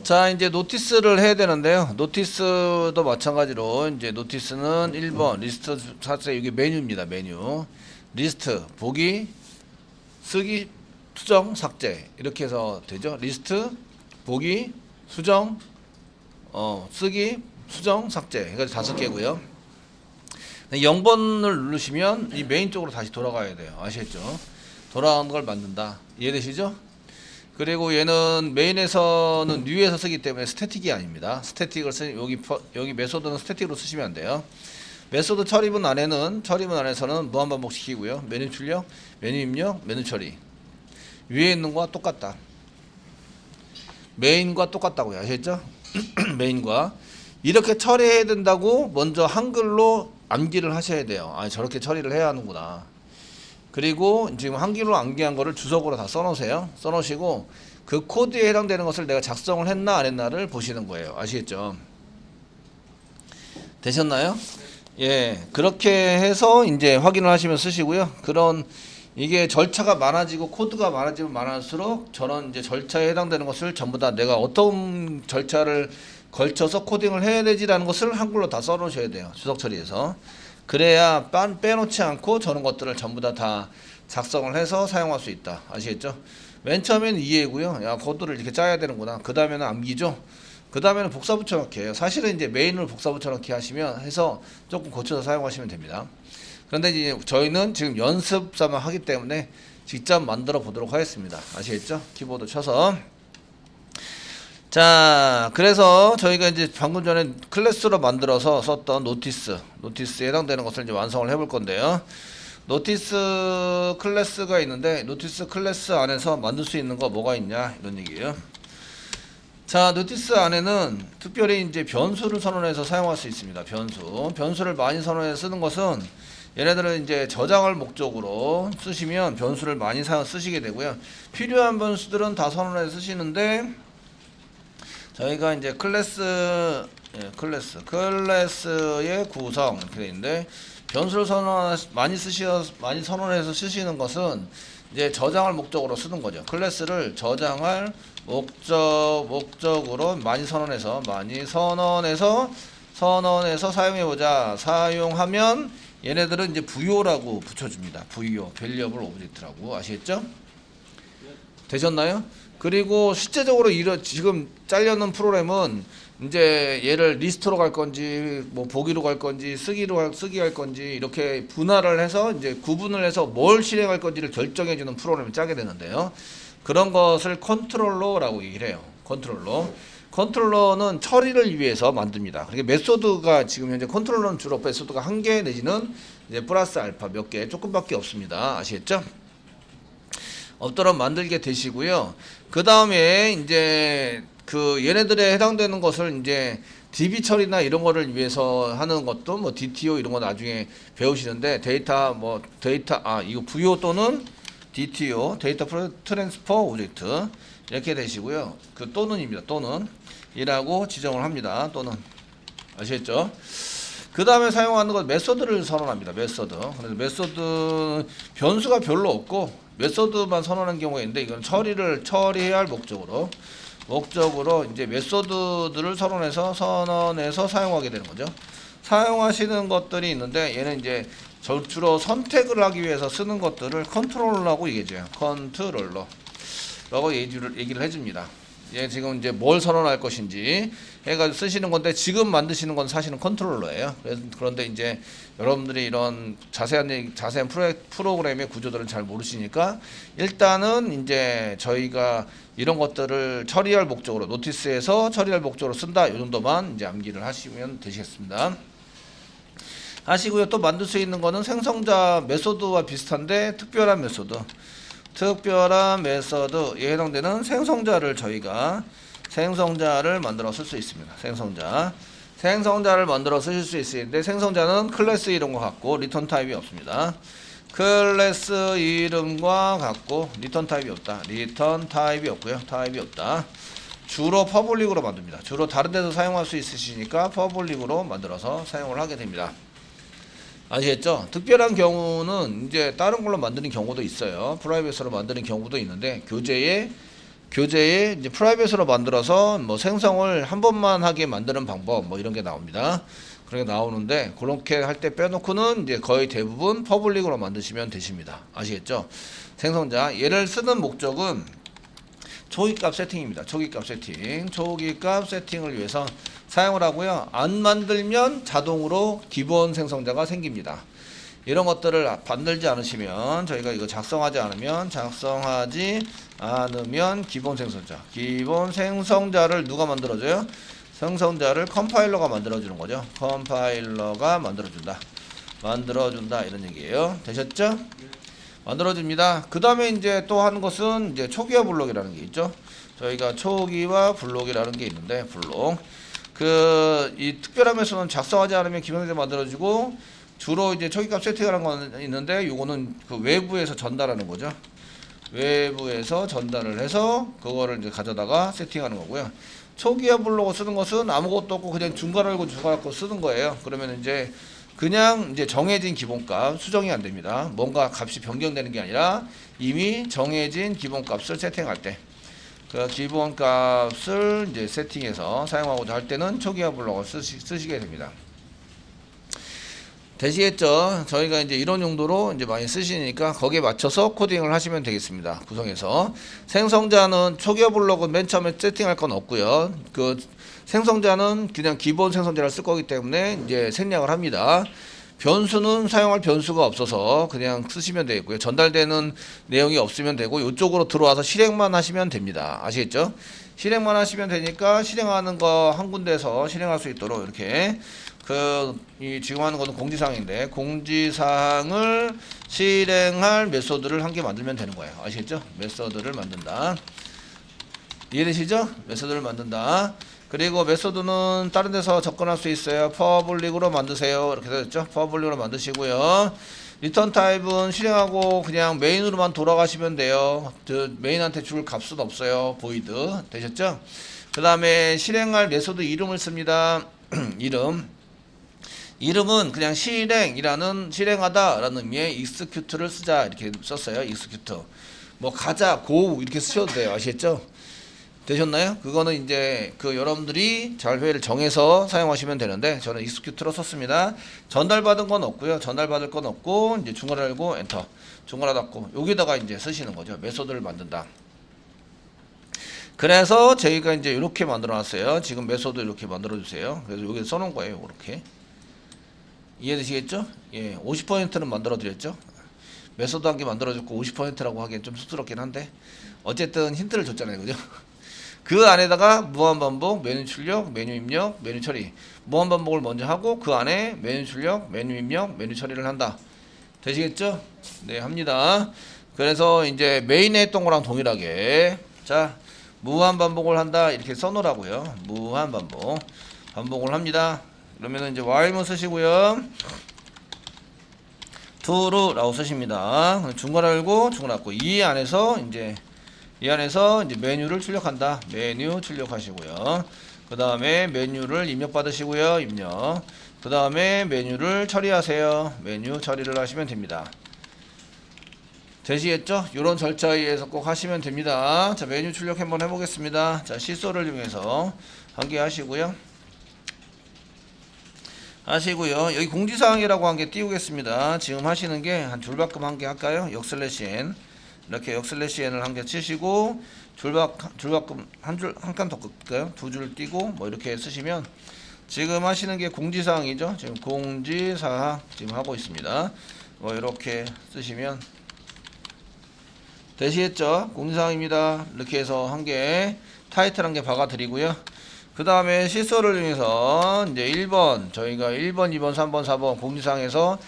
자, 이제 노티스를 해야 되는데요. 노티스도 마찬가지로 이제 노티스는 1번 리스트 삭제, 이게 메뉴입니다. 메뉴. 리스트 보기, 쓰기, 수정, 삭제 이렇게 해서 되죠. 리스트 보기, 수정, 쓰기, 수정, 삭제 해가지고 5개고요. 0번을 누르시면 이 메인 쪽으로 다시 돌아가야 돼요. 아시겠죠? 돌아가는 걸 만든다. 이해되시죠? 그리고 얘는 메인에서는 뉴에서 쓰기 때문에 스태틱이 아닙니다. 스태틱을 여기 메소드는 스태틱으로 쓰시면 안 돼요. 메소드 처리문 안에서는 무한 반복시키고요. 메뉴 출력, 메뉴 입력, 메뉴 처리. 위에 있는 거와 똑같다. 메인과 똑같다고요. 아시겠죠? 메인과 이렇게 처리해야 된다고 먼저 한글로 암기를 하셔야 돼요. 아, 저렇게 처리를 해야 하는구나. 그리고 지금 한글로 암기한 거를 주석으로 다 써놓으세요. 써놓으시고 그 코드에 해당되는 것을 내가 작성을 했나 안 했나를 보시는 거예요. 아시겠죠? 되셨나요? 예, 그렇게 해서 이제 확인을 하시면 쓰시고요. 그런 이게 절차가 많아지고 코드가 많아지면 많을수록 저런 이제 절차에 해당되는 것을 전부 다 내가 어떤 절차를 걸쳐서 코딩을 해야 되지라는 것을 한글로 다 써놓으셔야 돼요. 주석 처리해서. 그래야 빼놓지 않고 저런 것들을 전부 다 작성을 해서 사용할 수 있다. 아시겠죠? 맨 처음에는 이해고요. 야, 코드를 이렇게 짜야 되는구나. 그 다음에는 암기죠. 그 다음에는 복사 붙여넣기 해요. 사실은 이제 메인을 복사 붙여넣기 하시면 해서 조금 고쳐서 사용하시면 됩니다. 그런데 이제 저희는 지금 연습 삼아 하기 때문에 직접 만들어 보도록 하겠습니다. 아시겠죠? 키보드 쳐서. 자, 그래서 저희가 이제 방금 전에 클래스로 만들어서 썼던 노티스에 해당되는 것을 이제 완성을 해볼 건데요. 노티스 클래스가 있는데, 노티스 클래스 안에서 만들 수 있는 거 뭐가 있냐, 이런 얘기예요. 자, 노티스 안에는 특별히 이제 변수를 선언해서 사용할 수 있습니다. 변수를 많이 선언해서 쓰는 것은 얘네들은 이제 저장할 목적으로 쓰시면 변수를 많이 쓰시게 되고요. 필요한 변수들은 다 선언해서 쓰시는데, 저희가 이제 클래스의 구성 이렇게 돼 있는데, 변수를 많이 선언해서 쓰시는 것은 이제 저장할 목적으로 쓰는 거죠. 클래스를 저장할 목적으로 많이 선언해서 사용해보자. 사용하면 얘네들은 이제 부요라고 붙여줍니다. 부요, 밸리어블 오브젝트라고. 아시겠죠? 되셨나요? 그리고 실제적으로 지금 잘려놓은 프로그램은 이제 얘를 리스트로 갈 건지 뭐 보기로 갈 건지 쓰기 할 건지 이렇게 분할을 해서 이제 구분을 해서 뭘 실행할 건지를 결정해 주는 프로그램을 짜게 되는데요. 그런 것을 컨트롤러라고 얘기를 해요. 컨트롤러는 처리를 위해서 만듭니다. 그러니까 메소드가 지금 현재 컨트롤러는 주로 메소드가 1개 내지는 이제 플러스 알파 몇 개 조금밖에 없습니다. 아시겠죠? 없도록 만들게 되시고요. 그 다음에 이제 얘네들에 해당되는 것을 이제 DB 처리나 이런 거를 위해서 하는 것도 뭐 DTO 이런 거 나중에 배우시는데 이거 VO 또는 DTO 데이터 트랜스퍼 오브젝트 이렇게 되시고요. 그 또는입니다. 또는 이라고 지정을 합니다. 또는 아시겠죠? 그 다음에 사용하는 건 메소드를 선언합니다. 메소드. 그래서 메소드 변수가 별로 없고 메소드만 선언한 경우가 있는데 이건 처리해야 할 목적으로 이제 메소드들을 선언해서 사용하게 되는 거죠. 사용하시는 것들이 있는데 얘는 이제 주로 선택을 하기 위해서 쓰는 것들을 컨트롤러라고 얘기해줘요. 컨트롤러라고 얘기를 해줍니다. 얘 지금 이제 뭘 선언할 것인지 해가지고 쓰시는 건데 지금 만드시는 건 사실은 컨트롤러예요. 그런데 이제 여러분들이 이런 자세한 프로그램의 구조들은 잘 모르시니까 일단은 이제 저희가 이런 것들을 처리할 목적으로 노티스에서 처리할 목적으로 쓴다. 이 정도만 이제 암기를 하시면 되시겠습니다. 하시고요. 또 만들 수 있는 거는 생성자 메소드와 비슷한데 특별한 메소드에 해당되는 생성자를 만들어 쓸 수 있습니다. 생성자를 만들어 쓰실 수 있는데 생성자는 클래스 이름과 같고 리턴 타입이 없습니다. 클래스 이름과 같고 리턴 타입이 없다. 타입이 없다. 주로 퍼블릭으로 만듭니다. 주로 다른 데서 사용할 수 있으시니까 퍼블릭으로 만들어서 사용을 하게 됩니다. 아시겠죠? 특별한 경우는 이제 다른 걸로 만드는 경우도 있어요. 프라이빗으로 만드는 경우도 있는데 교재에 교재에 이제 프라이빗으로 만들어서 뭐 생성을 한 번만 하게 만드는 방법 뭐 이런 게 나옵니다. 그렇게 나오는데 그렇게 할 때 빼놓고는 이제 거의 대부분 퍼블릭으로 만드시면 되십니다. 아시겠죠? 생성자 얘를 쓰는 목적은 초기값 세팅입니다. 초기값 세팅. 초기값 세팅을 위해서 사용을 하고요. 안 만들면 자동으로 기본 생성자가 생깁니다. 이런 것들을 만들지 않으시면 저희가 이거 작성하지 않으면 기본 생성자를 누가 만들어줘요? 생성자를 컴파일러가 만들어주는 거죠. 컴파일러가 만들어준다 이런 얘기예요. 되셨죠? 만들어줍니다. 그 다음에 이제 또 하는 것은 이제 초기화 블록이라는 게 있죠. 저희가 초기화 블록이라는 게 있는데 블록 이 특별한 메소드는 작성하지 않으면 기본 생성자 만들어주고 주로 이제 초기값 세팅하는 건 있는데 요거는 그 외부에서 전달하는 거죠. 외부에서 전달을 해서 그거를 이제 가져다가 세팅하는 거고요. 초기화 블록을 쓰는 것은 아무것도 없고 그냥 중괄 알고 중괄 거 쓰는 거예요. 그러면 이제 그냥 이제 정해진 기본값 수정이 안 됩니다. 뭔가 값이 변경되는 게 아니라 이미 정해진 기본값을 세팅할 때 그 기본값을 이제 세팅해서 사용하고자 할 때는 초기화 블록을 쓰시게 됩니다. 되시겠죠? 저희가 이제 이런 용도로 이제 많이 쓰시니까 거기에 맞춰서 코딩을 하시면 되겠습니다. 구성해서 생성자는 초기화 블록은 맨 처음에 세팅할 건 없고요. 그 생성자는 그냥 기본 생성자를 쓸 거기 때문에 이제 생략을 합니다. 변수는 사용할 변수가 없어서 그냥 쓰시면 되겠고요. 전달되는 내용이 없으면 되고 이쪽으로 들어와서 실행만 하시면 됩니다. 아시겠죠? 실행만 하시면 되니까 실행하는 거 한 군데에서 실행할 수 있도록 이렇게 지금 하는 것은 공지사항인데 공지사항을 실행할 메소드를 한 개 만들면 되는 거예요. 아시겠죠? 메소드를 만든다. 이해되시죠? 메소드를 만든다. 그리고 메소드는 다른 데서 접근할 수 있어요. 퍼블릭으로 만드세요. 이렇게 되었죠? 퍼블릭으로 만드시고요. 리턴 타입은 실행하고 그냥 메인으로만 돌아가시면 돼요. 메인한테 줄 값은 없어요. 보이드. 되셨죠? 그 다음에 실행할 메소드 이름을 씁니다. 이름은 그냥 실행하다라는 의미의 execute를 쓰자 이렇게 썼어요. execute. 뭐 가자, go 이렇게 쓰셔도 돼요. 아시겠죠? 되셨나요? 그거는 이제 여러분들이 자료회를 정해서 사용하시면 되는데 저는 execute로 썼습니다. 전달받은 건 없고요. 전달받을 건 없고 이제 중괄호 열고 엔터. 중괄호 닫고 여기다가 이제 쓰시는 거죠. 메소드를 만든다. 그래서 저희가 이제 이렇게 만들어 놨어요. 지금 메소드 이렇게 만들어 주세요. 그래서 여기 써놓은 거예요. 이렇게. 이해되시겠죠? 예, 50%는 만들어 드렸죠. 메소드 한 개 만들어 줬고 50%라고 하기엔 좀 쑥스럽긴 한데 어쨌든 힌트를 줬잖아요. 그죠? 그 안에다가 무한반복, 메뉴 출력, 메뉴 입력, 메뉴 처리. 무한반복을 먼저 하고 그 안에 메뉴 출력, 메뉴 입력, 메뉴 처리를 한다. 되시겠죠? 네, 합니다. 그래서 이제 메인에 했던 거랑 동일하게 자, 무한반복을 한다. 이렇게 써놓으라고요. 무한반복. 반복을 합니다. 그러면 이제 while문 쓰시고요. true라고 쓰십니다. 중괄호 열고 중괄호 닫고 이 안에서 이제 메뉴를 출력한다. 메뉴 출력하시고요. 그 다음에 메뉴를 입력받으시고요. 입력. 그 다음에 메뉴를 처리하세요. 메뉴 처리를 하시면 됩니다. 되시겠죠? 이런 절차에 의해서 꼭 하시면 됩니다. 자, 메뉴 출력 한번 해보겠습니다. 자, 시소를 이용해서 한 개 하시고요. 여기 공지사항이라고 한 개 띄우겠습니다. 지금 하시는 게 한 줄바꿈 한 개 할까요? 역슬래시 이렇게 역슬래시n을 한 개 치시고 줄바꿈 한 칸 더 끌까요? 두 줄 띄고 뭐 이렇게 쓰시면 지금 하시는 게 공지사항이죠. 지금 공지사항 지금 하고 있습니다. 뭐 이렇게 쓰시면 되시겠죠? 공지사항입니다. 이렇게 해서 한 개 타이틀 한 개 박아 드리고요. 그 다음에 실소를 이용해서 이제 1번 저희가 1번, 2번, 3번, 4번 공지사항에서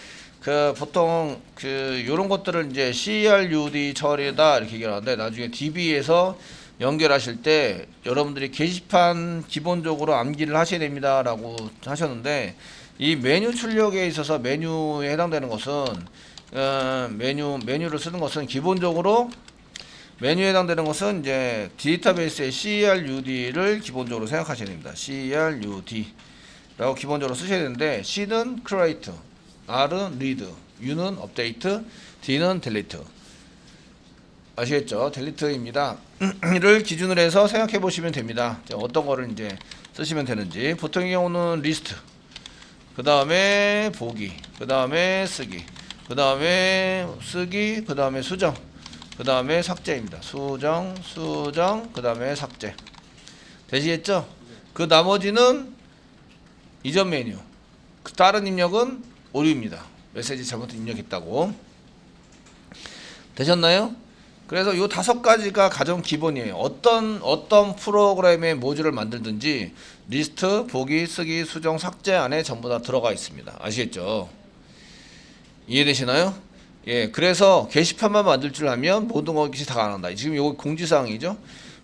보통 요런 것들을 이제 CRUD 처리다 이렇게 얘기하는데 나중에 DB에서 연결하실 때 여러분들이 게시판 기본적으로 암기를 하셔야 됩니다 라고 하셨는데 이 메뉴 출력에 있어서 메뉴에 해당되는 것은 메뉴를 쓰는 것은 기본적으로 메뉴에 해당되는 것은 이제 데이터베이스의 CRUD를 기본적으로 생각하셔야 됩니다. CRUD라고 기본적으로 쓰셔야 되는데 C는 create, R은 read, U는 update, D는 delete. 아시겠죠? 델리트입니다. 를 기준으로 해서 생각해 보시면 됩니다. 어떤 거를 이제 쓰시면 되는지. 보통의 경우는 리스트, 그 다음에 보기, 그 다음에 쓰기, 그 다음에 쓰기, 그 다음에 수정, 그 다음에 삭제입니다. 수정, 그 다음에 삭제. 되시겠죠? 그 나머지는 이전 메뉴. 그 다른 입력은 오류입니다. 메시지 잘못 입력했다고. 되셨나요? 그래서 요 5가지가 가장 기본이에요. 어떤 프로그램의 모듈을 만들든지 리스트, 보기, 쓰기, 수정, 삭제 안에 전부 다 들어가 있습니다. 아시겠죠? 이해되시나요? 예, 그래서 게시판만 만들 줄 알면 모든 것이 다 가능하다. 지금 요거 공지사항이죠?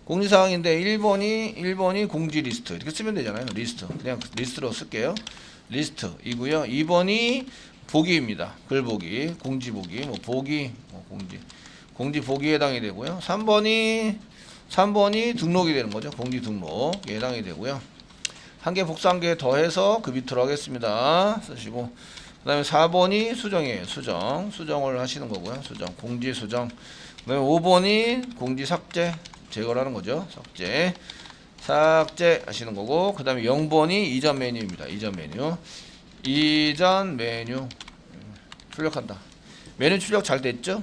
공지사항인데 1번이 공지 리스트. 이렇게 쓰면 되잖아요. 리스트. 그냥 리스트로 쓸게요. 리스트이고요. 2번이 보기입니다. 글 보기, 공지 보기, 뭐 보기, 공지 보기에 해당이 되고요. 3번이 등록이 되는 거죠. 공지 등록에 해당이 되고요. 한 개 복사 한 개 더해서 그 밑으로 하겠습니다. 쓰시고, 그 다음에 4번이 수정이에요. 수정을 하시는 거고요. 수정, 공지 수정. 그 다음에 5번이 공지 삭제, 제거를 하는 거죠. 삭제 하시는 거고, 그 다음에 0번이 이전 메뉴입니다. 이전 메뉴 출력한다. 메뉴 출력 잘 됐죠?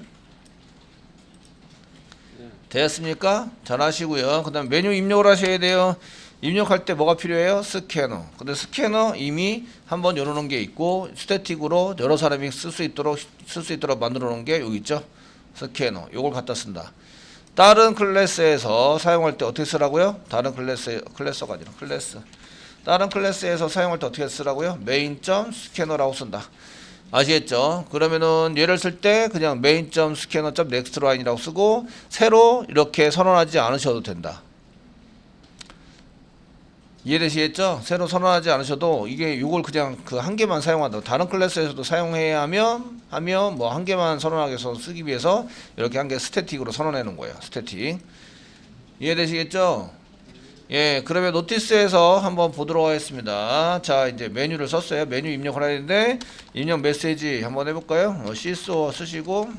되었습니까? 잘 하시고요. 그 다음 메뉴 입력을 하셔야 돼요. 입력할 때 뭐가 필요해요? 스캐너. 근데 스캐너 이미 한번 열어놓은 게 있고, 스태틱으로 여러 사람이 쓸 수 있도록 만들어 놓은 게 여기 있죠? 스캐너. 요걸 갖다 쓴다. 다른 클래스에서 사용할 때 어떻게 쓰라고요? 다른 클래스가 아니라 클래스. 다른 클래스에서 사용할 때 어떻게 쓰라고요? main.scanner라고 쓴다. 아시겠죠? 그러면은 얘를 쓸 때 그냥 main.scanner.nextline이라고 쓰고 새로 이렇게 선언하지 않으셔도 된다. 이해되시겠죠? 새로 선언하지 않으셔도 이게 요걸 그냥 그 한 개만 사용한다. 다른 클래스에서도 사용해야 하면 뭐 한 개만 선언하기 위해서 쓰기 위해서 이렇게 한 개 스태틱으로 선언해 놓은 거예요. 스태틱. 이해되시겠죠? 예, 그러면 노티스에서 한번 보도록 하겠습니다. 자, 이제 메뉴를 썼어요. 메뉴 입력을 해야 되는데 입력 메시지 한번 해볼까요? 시소 쓰시고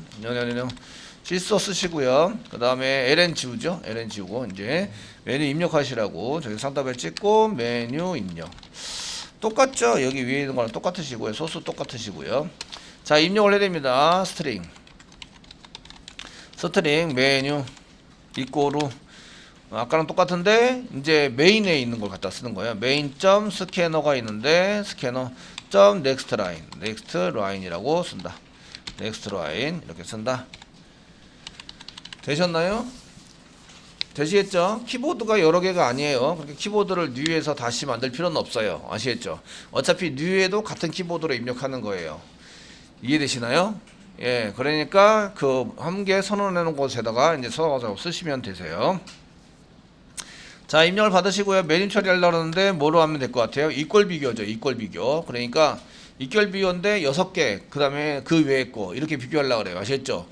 시소 쓰시고요. 그 다음에 ln 지우죠. ln 지우고 이제 메뉴 입력하시라고 저기 상단벨 찍고 메뉴 입력. 똑같죠? 여기 위에 있는 거랑 똑같으시고요. 소스 똑같으시고요. 자, 입력을 해야 됩니다. 스트링 메뉴 이꼬루 아까랑 똑같은데 이제 메인에 있는 걸 갖다 쓰는 거예요. main.scanner가 있는데 scanner.nextline 이라고 쓴다. nextline 이렇게 쓴다. 되셨나요? 되시겠죠? 키보드가 여러 개가 아니에요. 그렇게 키보드를 뉴에서 다시 만들 필요는 없어요. 아시겠죠? 어차피 뉴에도 같은 키보드로 입력하는 거예요. 이해되시나요? 예, 그러니까 그 한 개 선언해 놓은 곳에다가 이제 써서 쓰시면 되세요. 자, 입력을 받으시고요. 메뉴 처리하려고 하는데 뭐로 하면 될 것 같아요? 이꼴 비교죠. 이꼴 비교. 그러니까 이꼴 비교인데 6개, 그 다음에 그 외에 거 이렇게 비교하려고 그래요. 아시겠죠?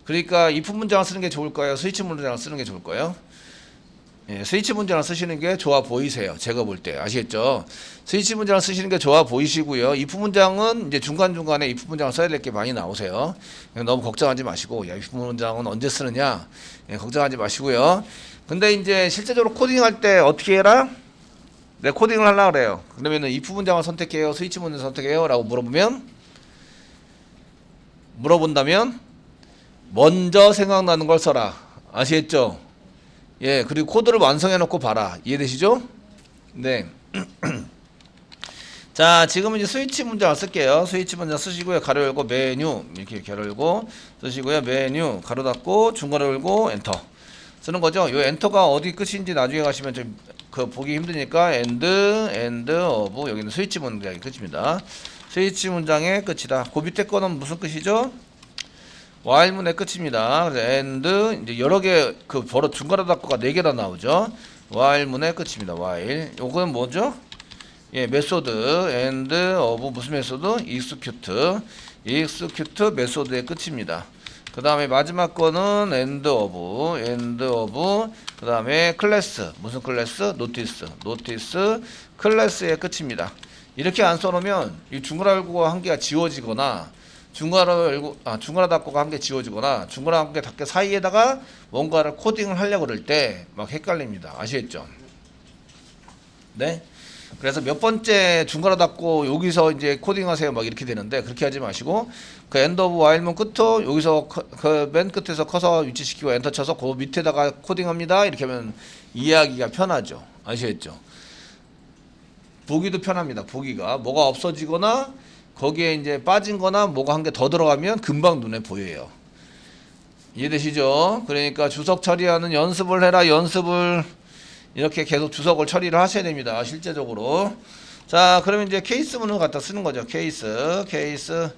그러니까 if 문장을 쓰는 게 좋을까요? 스위치 문장을 쓰는 게 좋을까요? 예, 스위치 문장을 쓰시는 게 좋아 보이세요. 제가 볼 때. 아시겠죠? 스위치 문장을 쓰시는 게 좋아 보이시고요. if 문장은 이제 중간중간에 if 문장을 써야 될 게 많이 나오세요. 너무 걱정하지 마시고, 야, if 문장은 언제 쓰느냐? 예, 걱정하지 마시고요. 근데 이제 실제적으로 코딩할 때 어떻게 해라? 내 코딩을 하려고 그래요. 그러면은 if 문장을 선택해요? 스위치 문장을 선택해요? 라고 물어본다면 먼저 생각나는 걸 써라. 아시겠죠? 예, 그리고 코드를 완성해 놓고 봐라. 이해되시죠? 네. 자, 지금 이제 스위치 문장을 쓸게요. 스위치 문장 쓰시고요. 가로 열고 메뉴 이렇게 가로 열고 쓰시고요. 메뉴 가로 닫고 중괄호 열고 엔터 쓰는 거죠. 요 엔터가 어디 끝인지 나중에 가시면 좀 그 보기 힘드니까 end of 여기는 스위치 문장이 끝입니다. 스위치 문장의 끝이다. 그 밑에 거는 무슨 끝이죠? while문의 끝입니다. 그래서 and 이제 여러 개 그 버릇 중괄호 닫고가 4개나 나오죠. while문의 끝입니다. while 요거는 뭐죠? 예, 메소드 end of 무슨 메소드? execute 메소드의 끝입니다. 그 다음에 마지막 거는 end of 그 다음에 클래스 무슨 클래스? notice 클래스의 끝입니다. 이렇게 안 써놓으면 이 중괄호가 한 개가 지워지거나 중괄호 열고 중괄호 닫고가 한 개 지워지거나 중괄호 한 개 닫고 사이에다가 뭔가를 코딩을 하려고 그럴 때 막 헷갈립니다. 아시겠죠? 네. 그래서 몇 번째 중괄호 닫고 여기서 이제 코딩하세요 막 이렇게 되는데 그렇게 하지 마시고 그 엔드 오브 와일문 끝도 여기서 그 맨 끝에서 커서 위치시키고 엔터 쳐서 그 밑에다가 코딩합니다. 이렇게 하면 이해하기가 편하죠. 아시겠죠? 보기도 편합니다. 보기가 뭐가 없어지거나 거기에 이제 빠진 거나 뭐가 한 개 더 들어가면 금방 눈에 보여요. 이해되시죠? 그러니까 주석 처리하는 연습을 해라. 연습을 이렇게 계속 주석을 처리를 하셔야 됩니다. 실제적으로. 자, 그러면 이제 케이스문을 갖다 쓰는 거죠. 케이스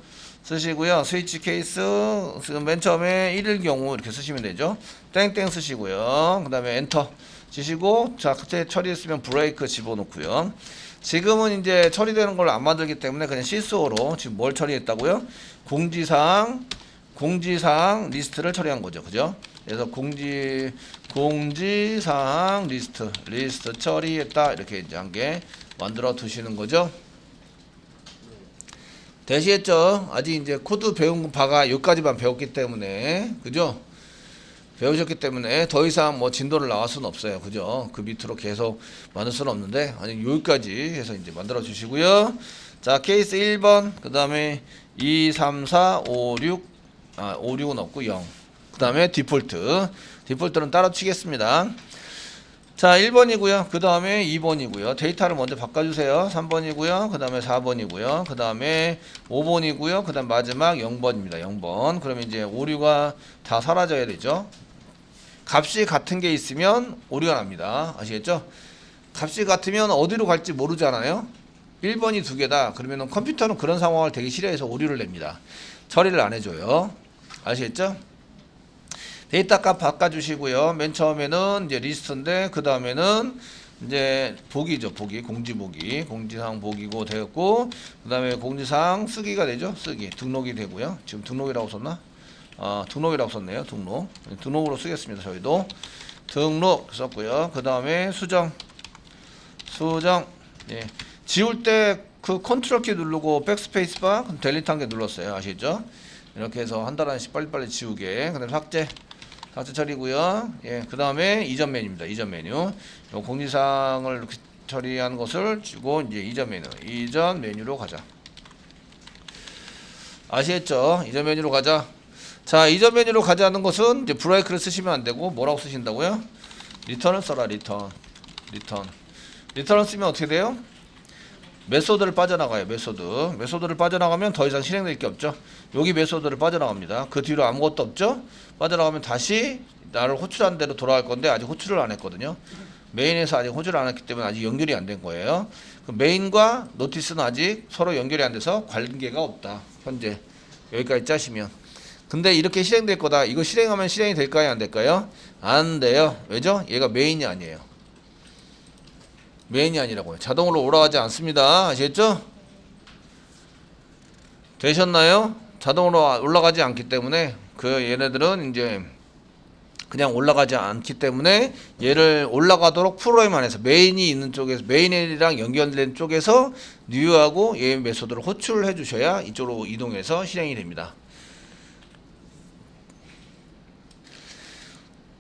쓰시고요. 스위치 케이스 지금 맨 처음에 1일 경우 이렇게 쓰시면 되죠. 땡땡 쓰시고요. 그 다음에 엔터 치시고 자, 그때 처리했으면 브레이크 집어넣고요. 지금은 이제 처리되는 걸 안 만들기 때문에 그냥 시스오로 지금 뭘 처리했다고요? 공지사항 리스트를 처리한 거죠. 그죠? 그래서 공지사항 리스트 처리했다. 이렇게 이제 한 개 만들어 두시는 거죠. 되시겠죠? 아직 이제 코드 배운 바가 여기까지만 배웠기 때문에, 그죠? 배우셨기 때문에 더 이상 뭐 진도를 나갈 수는 없어요. 그죠? 그 밑으로 계속 만들 수는 없는데, 아니, 여기까지 해서 이제 만들어 주시고요. 자, 케이스 1번, 그 다음에 2, 3, 4, 5, 6, 5, 6은 없고 0. 그 다음에 디폴트는 따로 치겠습니다. 자, 1번이고요. 그 다음에 2번이고요. 데이터를 먼저 바꿔주세요. 3번이고요. 그 다음에 4번이고요. 그 다음에 5번이고요. 그 다음 마지막 0번입니다. 0번. 그러면 이제 오류가 다 사라져야 되죠. 값이 같은 게 있으면 오류가 납니다. 아시겠죠? 값이 같으면 어디로 갈지 모르잖아요. 1번이 두 개다. 그러면 컴퓨터는 그런 상황을 되게 싫어해서 오류를 냅니다. 처리를 안 해줘요. 아시겠죠? 데이터 값 바꿔주시고요. 맨 처음에는 이제 리스트인데, 그 다음에는 이제 보기죠. 공지사항 보기고 되었고, 그 다음에 공지사항 쓰기가 되죠. 등록이 되고요. 지금 등록이라고 썼나? 등록이라고 썼네요. 등록으로 쓰겠습니다. 저희도 등록 썼고요. 그 다음에 수정. 예. 지울 때 그 컨트롤 키 누르고 백스페이스 바 델리트 한 개 눌렀어요. 아시죠? 이렇게 해서 한 달 한씩 빨리빨리 지우게. 그 다음에 삭제 처리고요. 예, 그 다음에 이전 메뉴입니다. 이전 메뉴. 요 공지사항을 처리한 것을 주고 이제 이전 메뉴로 가자. 아시겠죠? 이전 메뉴로 가자. 자, 이전 메뉴로 가자는 것은 이제 브레이크를 쓰시면 안 되고 뭐라고 쓰신다고요? 리턴을 써라. 리턴을 쓰면 어떻게 돼요? 메소드를 빠져나가요. 메소드를 빠져나가면 더 이상 실행될 게 없죠. 여기 메소드를 빠져나갑니다. 그 뒤로 아무것도 없죠. 빠져나가면 다시 나를 호출한 대로 돌아갈 건데 아직 호출을 안 했거든요. 메인에서 아직 호출을 안 했기 때문에 아직 연결이 안 된 거예요. 그 메인과 노티스는 아직 서로 연결이 안 돼서 관계가 없다. 현재 여기까지 짜시면. 근데 이렇게 실행될 거다. 이거 실행하면 실행이 될까요? 안 될까요? 안 돼요. 왜죠? 얘가 메인이 아니에요. 메인이 아니라고요. 자동으로 올라가지 않습니다. 아시겠죠? 되셨나요? 자동으로 올라가지 않기 때문에 얘네들은 이제 그냥 올라가지 않기 때문에 얘를 올라가도록 프로그램 안에서 메인이 있는 쪽에서 메인이랑 연결된 쪽에서 뉴하고 얘 메소드를 호출을 해주셔야 이쪽으로 이동해서 실행이 됩니다.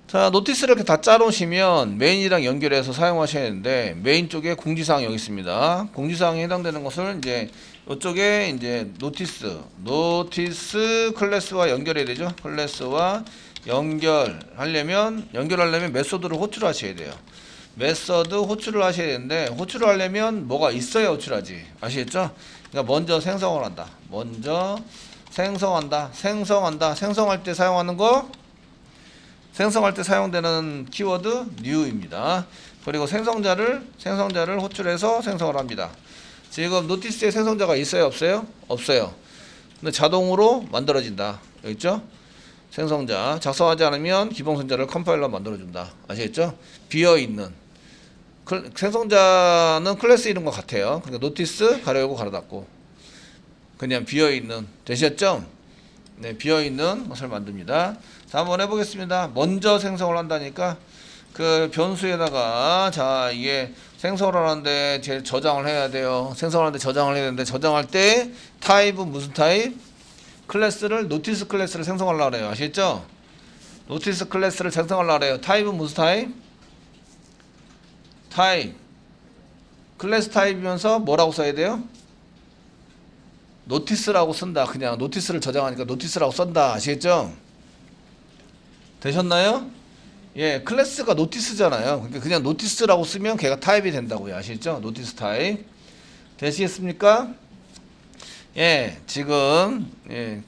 자, 노티스를 이렇게 다 짜놓으시면 메인이랑 연결해서 사용하셔야 되는데 메인 쪽에 공지사항 여기 있습니다. 공지사항에 해당되는 것을 이제 이쪽에 이제 노티스 클래스와 연결해야 되죠. 클래스와 연결하려면 메소드를 호출하셔야 돼요. 메소드 호출을 하셔야 되는데 호출을 하려면 뭐가 있어야 호출하지. 아시겠죠? 그러니까 먼저 생성을 한다. 생성할 때 사용하는 거 생성할 때 사용되는 키워드 new입니다. 그리고 생성자를 호출해서 생성을 합니다. 지금 노티스에 생성자가 있어요, 없어요? 없어요. 근데 자동으로 만들어진다. 여기 있죠? 생성자 작성하지 않으면 기본생자를 컴파일러 만들어준다. 아시겠죠? 비어있는 생성자는 클래스 이름과 같아요. 그러니까 노티스 가로 열고 가로 닫고 그냥 비어있는 되셨죠? 네, 비어있는 것을 만듭니다. 자, 한번 해보겠습니다. 먼저 생성을 한다니까 그 변수에다가 자 이게 생성을 하는데 제 저장을 해야 돼요. 생성을 하는데 저장을 해야 되는데 저장할 때 타입은 무슨 타입? 클래스를 노티스 클래스를 생성하려고 그래요. 아시겠죠? 노티스 클래스를 생성하려고 그래요. 타입은 무슨 타입? 타입. 클래스 타입이면서 뭐라고 써야 돼요? 노티스라고 쓴다. 그냥 노티스를 저장하니까 노티스라고 쓴다. 아시겠죠? 되셨나요? 예, 클래스가 노티스잖아요. 그러니까 그냥 노티스라고 쓰면 걔가 타입이 된다고요. 아시겠죠? 노티스 타입. 되시겠습니까? 예, 지금 예,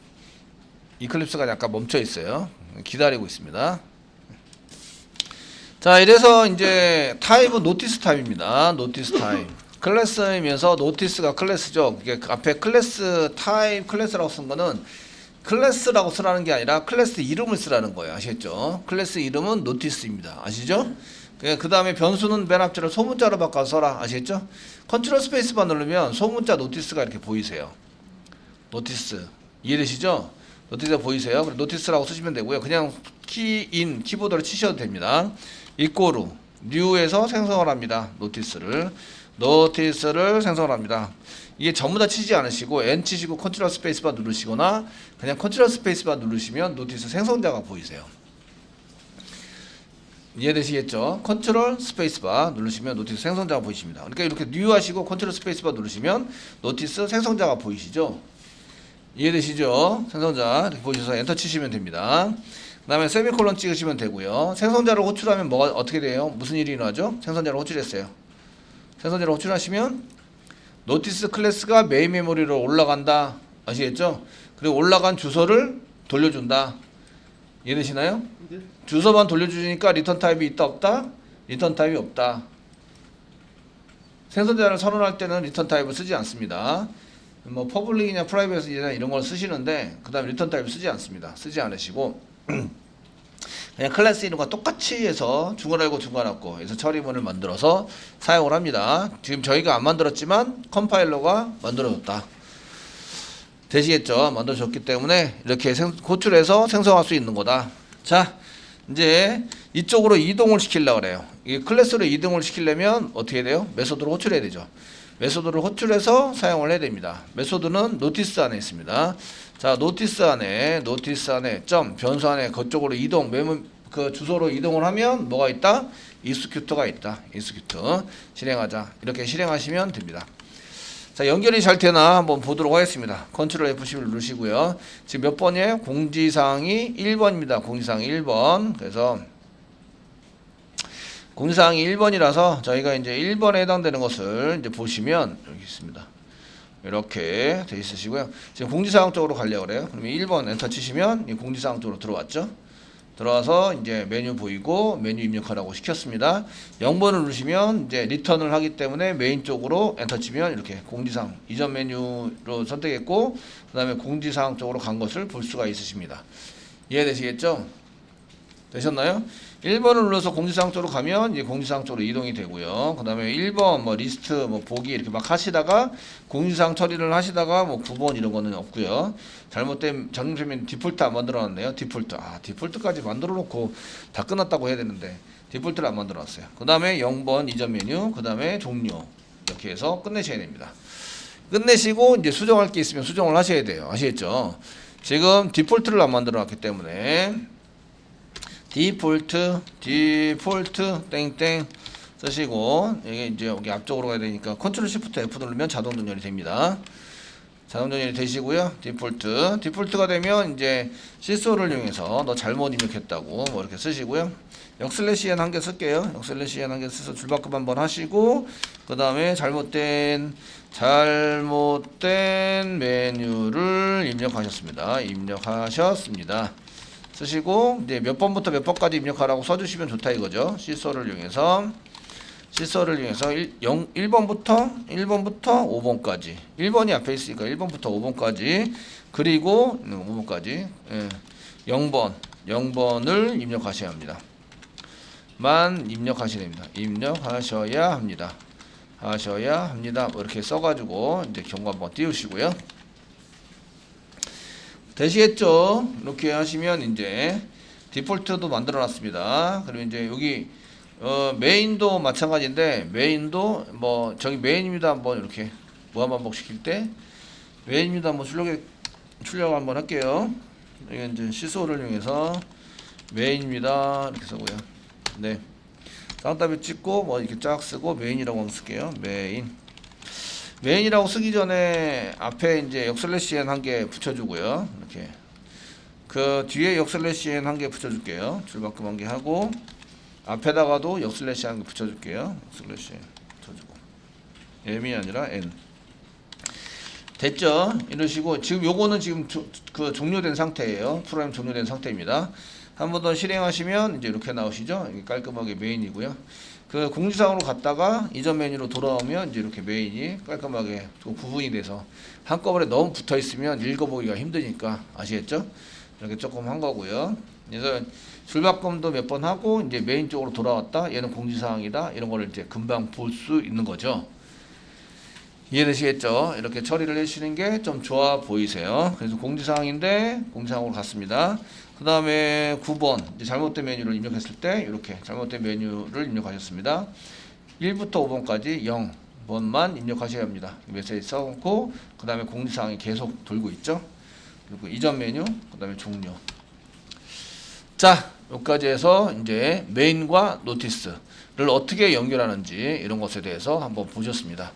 이클립스가 약간 멈춰 있어요. 기다리고 있습니다. 자, 이래서 이제 타입은 노티스 타입입니다. 노티스 타입. 클래스이면서 노티스가 클래스죠. 이게 앞에 클래스 타입 클래스라고 쓴 거는 클래스라고 쓰라는 게 아니라 클래스 이름을 쓰라는 거예요. 아시겠죠? 클래스 이름은 노티스입니다. 아시죠? 그 다음에 변수는 맨 앞줄을 소문자로 바꿔서 써라. 아시겠죠? 컨트롤 스페이스만 누르면 소문자 노티스가 이렇게 보이세요. 노티스. 이해되시죠? 노티스가 보이세요? 노티스라고 쓰시면 되고요. 그냥 키인 키보드로 치셔도 됩니다. 이꼬르 뉴에서 생성을 합니다. 노티스를 생성을 합니다. 이게 전부 다 치지 않으시고 N 치시고 컨트롤 스페이스바 누르시거나 그냥 컨트롤 스페이스바 누르시면 노티스 생성자가 보이세요. 이해되시겠죠? 컨트롤 스페이스바 누르시면 노티스 생성자가 보이십니다. 그러니까 이렇게 뉴 하시고 컨트롤 스페이스바 누르시면 노티스 생성자가 보이시죠? 이해되시죠? 생성자 이렇게 보셔서 엔터 치시면 됩니다. 그 다음에 세미콜론 찍으시면 되고요. 생성자를 호출하면 뭐가 어떻게 돼요? 무슨 일이 일어나죠? 생성자를 호출했어요. 생성자를 호출하시면 노티스 클래스가 메인 메모리로 올라간다. 아시겠죠? 그리고 올라간 주소를 돌려준다. 이해되시나요? 네. 주소만 돌려주니까 리턴 타입이 있다 없다? 리턴 타입이 없다. 생성자를 선언할 때는 리턴 타입을 쓰지 않습니다. 뭐 퍼블릭이냐 프라이빗이냐 이런 걸 쓰시는데 그 다음에 리턴 타입을 쓰지 않습니다. 쓰지 않으시고 그냥 클래스 이름과 똑같이 해서 중괄하고 중괄합고 해서 처리문을 만들어서 사용을 합니다. 지금 저희가 안 만들었지만 컴파일러가 만들어줬다. 되시겠죠? 만들어줬기 때문에 이렇게 호출해서 생성할 수 있는 거다. 자, 이제 이쪽으로 이동을 시키려고 그래요. 이 클래스로 이동을 시키려면 어떻게 돼요? 메소드로 호출해야 되죠. 메소드를 호출해서 사용을 해야 됩니다. 메소드는 노티스 안에 있습니다. 자, 노티스 안에 점 변수 안에 그쪽으로 이동 그 주소로 이동을 하면 뭐가 있다? 익스큐트가 있다. 익스큐트 실행하자. 이렇게 실행하시면 됩니다. 자, 연결이 잘 되나 한번 보도록 하겠습니다. 컨트롤 F11 누르시고요. 지금 몇 번이에요? 공지사항이 1번입니다. 공지사항이 1번. 그래서 공지사항이 1번이라서 저희가 이제 1번에 해당되는 것을 이제 보시면 여기 있습니다. 이렇게 돼 있으시고요. 지금 공지사항 쪽으로 가려고 그래요. 그러면 1번 엔터 치시면 이 공지사항 쪽으로 들어왔죠. 들어와서 이제 메뉴 보이고 메뉴 입력하라고 시켰습니다. 0번을 누르시면 이제 리턴을 하기 때문에 메인 쪽으로 엔터 치면 이렇게 공지사항 이전 메뉴로 선택했고 그 다음에 공지사항 쪽으로 간 것을 볼 수가 있으십니다. 이해되시겠죠? 되셨나요? 1번을 눌러서 공지사항 쪽으로 가면 이제 공지사항 쪽으로 이동이 되고요. 그 다음에 1번 뭐 리스트 뭐 보기 이렇게 막 하시다가 공지사항 처리를 하시다가 뭐 9번 이런 거는 없고요. 잘못되면 디폴트 안 만들어 놨네요. 디폴트까지 만들어 놓고 다 끝났다고 해야 되는데 디폴트를 안 만들어 놨어요. 그 다음에 0번 이전 메뉴 그 다음에 종료 이렇게 해서 끝내셔야 됩니다. 끝내시고 이제 수정할 게 있으면 수정을 하셔야 돼요. 아시겠죠? 지금 디폴트를 안 만들어 놨기 때문에 디폴트 땡땡 쓰시고 이게 이제 여기 앞쪽으로 가야 되니까 컨트롤 시프트 F 누르면 자동 전열이 됩니다. 자동 전열이 되시고요. 디폴트가 되면 이제 시소를 이용해서 너 잘못 입력했다고 뭐 이렇게 쓰시고요. 역슬래시 n 한 개 쓸게요. 역슬래시 n 한 개 써서 줄바꿈 한번 하시고 그 다음에 잘못된 메뉴를 입력하셨습니다. 쓰시고 이제 몇 번부터 몇 번까지 입력하라고 써주시면 좋다 이거죠. 시소를 이용해서 1번부터 5번까지 1번이 앞에 있으니까 1번부터 5번까지 그리고 5번까지 0번을 입력하셔야 합니다. 만 입력하셔야 됩니다. 입력하셔야 합니다. 뭐 이렇게 써가지고 이제 경고 한번 띄우시고요. 되시겠죠? 이렇게 하시면 이제 디폴트도 만들어 놨습니다. 그리고 이제 여기 메인도 마찬가지인데 메인도 뭐 저기 메인입니다 한번 이렇게 무한 반복 시킬 때 메인입니다 한번 출력 한번 할게요. 이게 이제 시소를 이용해서 메인입니다. 이렇게 쓰고요. 네. 쌍따비 찍고 뭐 이렇게 쫙 쓰고 메인이라고 한번 쓸게요. 메인이라고 쓰기 전에 앞에 이제 역슬래시 n 한 개 붙여주고요. 이렇게 그 뒤에 역슬래시 n 한 개 붙여줄게요. 줄바꿈 한 개 하고 앞에다가도 역슬래시 한 개 붙여줄게요. 역슬래시 붙여주고 m이 아니라 n. 됐죠? 이러시고 지금 요거는 지금 그 종료된 상태예요. 프로그램 종료된 상태입니다. 한 번 더 실행하시면 이제 이렇게 나오시죠? 이게 깔끔하게 메인이고요. 그 공지사항으로 갔다가 이전 메뉴로 돌아오면 이제 이렇게 메인이 깔끔하게 구분이 돼서 한꺼번에 너무 붙어 있으면 읽어보기가 힘드니까 아시겠죠? 이렇게 조금 한 거고요. 그래서 줄바꿈도 몇 번 하고 이제 메인 쪽으로 돌아왔다. 얘는 공지사항이다. 이런 거를 이제 금방 볼 수 있는 거죠. 이해되시겠죠? 이렇게 처리를 해주시는 게 좀 좋아 보이세요. 그래서 공지사항인데 공지사항으로 갔습니다. 그 다음에 9번 이제 잘못된 메뉴를 입력했을 때 이렇게 잘못된 메뉴를 입력하셨습니다. 1부터 5번까지 0번만 입력하셔야 합니다. 메시지 써놓고 그 다음에 공지사항이 계속 돌고 있죠. 그리고 이전 메뉴 그 다음에 종료. 자, 여기까지 해서 이제 메인과 노티스를 어떻게 연결하는지 이런 것에 대해서 한번 보셨습니다.